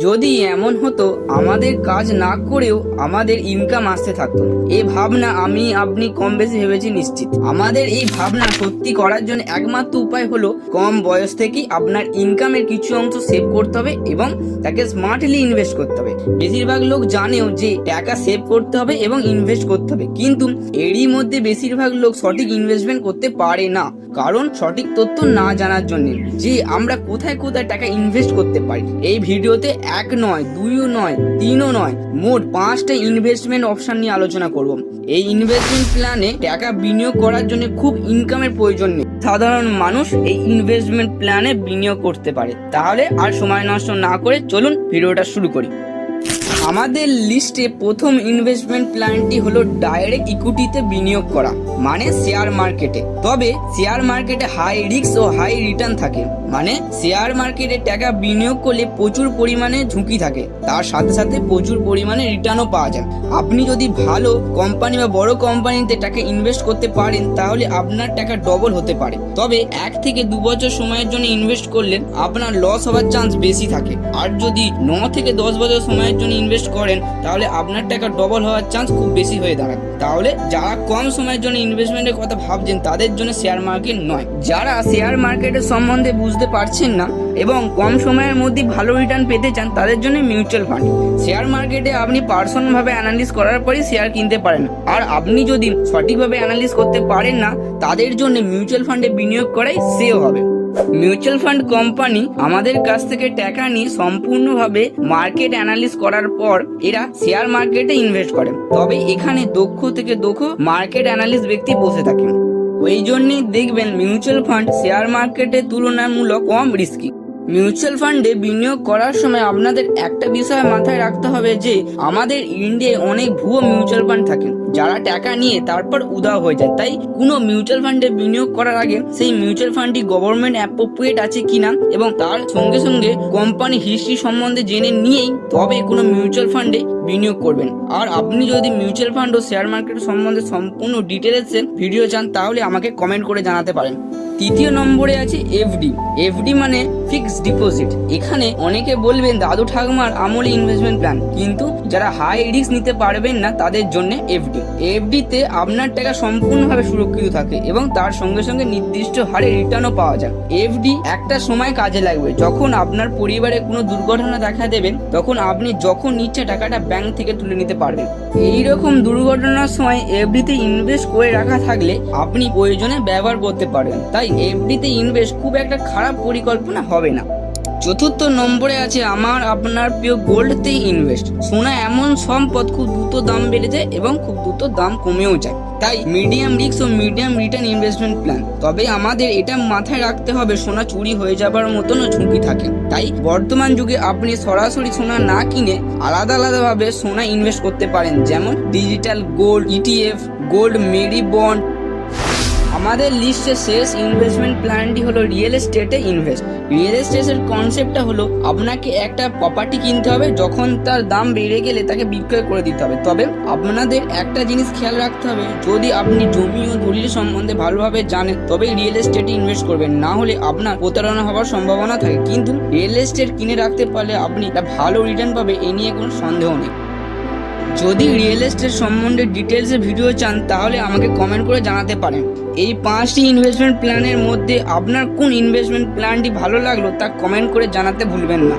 যদি এমন হতো আমাদের কাজ না করেও আমাদের ইনকাম আসতে থাকতো, এই ভাবনা আমি আপনি কম বেশি ভেবেছি নিশ্চিত। আমাদের এই ভাবনা সত্যি করার জন্য একমাত্র উপায় হলো কম বয়স থেকেই আপনার ইনকামের কিছু অংশ সেভ করতে হবে এবং তাকে স্মার্টলি ইনভেস্ট করতে হবে। বেশিরভাগ লোক জানেও যে টাকা সেভ করতে হবে এবং ইনভেস্ট করতে হবে, কিন্তু এরই মধ্যে বেশিরভাগ লোক সঠিক ইনভেস্টমেন্ট করতে পারে না, কারণ সঠিক তথ্য না জানার জন্য যে আমরা কোথায় কোথায় টাকা ইনভেস্ট করতে পারি। এই ভিডিওতে 1 নয় 2 নয় 3ও নয়, মোট 5টা ইনভেস্টমেন্ট অপশন নিয়ে আলোচনা করব। এই ইনভেস্টমেন্ট প্ল্যানে টাকা বিনিয়োগ করার জন্য খুব ইনকামের প্রয়োজন নেই, সাধারণ মানুষ এই ইনভেস্টমেন্ট প্ল্যানে বিনিয়োগ করতে পারে। তাহলে আর সময় নষ্ট না করে চলুন ভিডিওটা শুরু করি। আমাদের লিস্টে প্রথম ইনভেস্টমেন্ট প্ল্যানটি হলো ডাইরেক্ট ইকুইটিতে বিনিয়োগ করা, মানে শেয়ার মার্কেটে। তবে শেয়ার মার্কেটে হাই রিস্ক ও হাই রিটার্ন থাকে, মানে শেয়ার মার্কেটে টাকা বিনিয়োগ করলে প্রচুর পরিমাণে ঝুঁকি থাকে, তার সাথে সাথে প্রচুর পরিমাণে রিটার্নও পাওয়া যায়। আপনি যদি ভালো কোম্পানি বা বড় কোম্পানিতে টাকা ইনভেস্ট করতে পারেন তাহলে আপনার টাকা ডবল হতে পারে। তবে 1 থেকে 2 বছর সময়ের জন্য ইনভেস্ট করলে আপনার লস হওয়ার চান্স বেশি থাকে। আর যদি 9 থেকে 10 বছর সময়ের জন্য ইনভেস্ট করেন তাহলে আপনার টাকা ডবল হওয়ার চান্স খুব বেশি হয়ে দাঁড়ায়। তাহলে যারা কম সময়ের জন্য ইনভেস্টমেন্টের কথা ভাবছেন তাদের জন্য শেয়ার মার্কেট নয়। যারা শেয়ার মার্কেটের সম্বন্ধে বুঝতে পারছেন না এবং কম সময়ের মধ্যে ভালো রিটার্ন পেতে চান তাদের জন্য মিউচুয়াল ফান্ড। শেয়ার মার্কেটে আপনি পার্সোনালভাবে অ্যানালিসিস করার পরই শেয়ার কিনতে পারেন, আর আপনি যদি সঠিকভাবে অ্যানালিসিস করতে পারেন না তাদের জন্য মিউচুয়াল ফান্ডে বিনিয়োগ করাই সেও হবে। মিউচুয়াল ফান্ড কোম্পানি আমাদের কাছ থেকে টাকা নিয়ে সম্পূর্ণভাবে মার্কেট অ্যানালিসিস করার পর এরা শেয়ার মার্কেটে ইনভেস্ট করে। তবে এখানে দক্ষ থেকে দক্ষ মার্কেট অ্যানালিস্ট ব্যক্তি বসে থাকেন। ওই জন্যই দেখবেন মিউচুয়াল ফান্ড শেয়ার মার্কেটের তুলনামূলক কম রিস্কি। মিউচুয়াল ফান্ডে বিনিয়োগ করার সময় আপনাদের একটা বিষয় মাথায় রাখতে হবে যে আমাদের ইন্ডিয়ায় অনেক ভুয়ো মিউচুয়াল ফান্ড থাকে, যারা টাকা নিয়ে তারপর উধাও হয়ে যায়। তাই কোনো মিউচুয়াল ফান্ডে বিনিয়োগ করার আগে সেই মিউচুয়াল ফান্ডটি গভর্নমেন্ট অ্যাপ্রোপ্রিয়েট আছে কিনা এবং তার সঙ্গে সঙ্গে কোম্পানি হিস্ট্রি সম্বন্ধে জেনে নিয়েই তবে কোনো মিউচুয়াল ফান্ডে বিনিয়োগ করবেন। আর আপনি যদি মিউচুয়াল ফান্ড ও শেয়ার মার্কেট সম্বন্ধে সম্পূর্ণ ডিটেলসে ভিডিও চান তাহলে আমাকে কমেন্ট করে জানাতে পারেন। তৃতীয় নম্বরে আছে এফডি। এফডি মানে ফিক্সড ডিপোজিট। এখানে অনেকে বলবেন দাদু ঠাকুমার আমলে ইনভেস্টমেন্ট প্ল্যান, কিন্তু যারা হাই রিস্ক নিতে পারবেন না তাদের জন্য এফডি। এফডিতে আপনার টাকা সম্পূর্ণভাবে সুরক্ষিত থাকে এবং তার সঙ্গে সঙ্গে নির্দিষ্ট হারে রিটার্নও পাওয়া যায়। এফডি একটা সময় কাজে লাগবে, যখন আপনার পরিবারে কোনো দুর্ঘটনা দেখা দেবেন তখন আপনি যখন ইচ্ছে টাকাটা ব্যাংক থেকে তুলে নিতে পারবেন। এইরকম দুর্ঘটনার সময় এফডিতে ইনভেস্ট করে রাখা থাকলে আপনি প্রয়োজনে ব্যবহার করতে পারবেন। তাই এফডিতে ইনভেস্ট খুব একটা খারাপ পরিকল্পনা হবে না। চতুর্থ নম্বরে আছে আমার আপনার প্রিয় গোল্ডতে ইনভেস্ট। সোনা এমন সম্পদ খুব দ্রুত দাম বেড়ে যায় এবং খুব দ্রুত দাম কমেও যায়, তাই মিডিয়াম রিস্ক ও মিডিয়াম রিটার্ন ইনভেস্টমেন্ট প্ল্যান। তবে আমাদের এটা মাথায় রাখতে হবে সোনা চুরি হয়ে যাবার মতনও ঝুঁকি থাকে। তাই বর্তমান যুগে আপনি সরাসরি সোনা না কিনে আলাদা আলাদাভাবে সোনা ইনভেস্ট করতে পারেন, যেমন ডিজিটাল গোল্ড ইটিএফ, গোল্ড মেরি বন্ড। আমাদের লিস্টের শেষ ইনভেস্টমেন্ট প্ল্যানটি হলো রিয়েল এস্টেটে ইনভেস্ট। রিয়েল এস্টেটের কনসেপ্টটা হলো আপনাকে একটা প্রপার্টি কিনতে হবে, যখন তার দাম বেড়ে গেলে তাকে বিক্রয় করে দিতে হবে। তবে আপনাদের একটা জিনিস খেয়াল রাখতে হবে, যদি আপনি জমি ও দলিল সম্বন্ধে ভালোভাবে জানেন তবে রিয়েল এস্টেটে ইনভেস্ট করবেন, না হলে আপনার প্রতারণা হওয়ার সম্ভাবনা থাকে। কিন্তু রিয়েল এস্টেট কিনে রাখতে পারলে আপনি একটা ভালো রিটার্ন পাবে, এ নিয়ে কোনো সন্দেহ নেই। যদি রিয়েল এস্টেট সম্বন্ধে ডিটেলসে ভিডিও চান তাহলে আমাকে কমেন্ট করে জানাতে পারেন। এই 5টি ইনভেস্টমেন্ট প্ল্যানের মধ্যে আপনার কোন ইনভেস্টমেন্ট প্ল্যানটি ভালো লাগলো তা কমেন্ট করে জানাতে ভুলবেন না।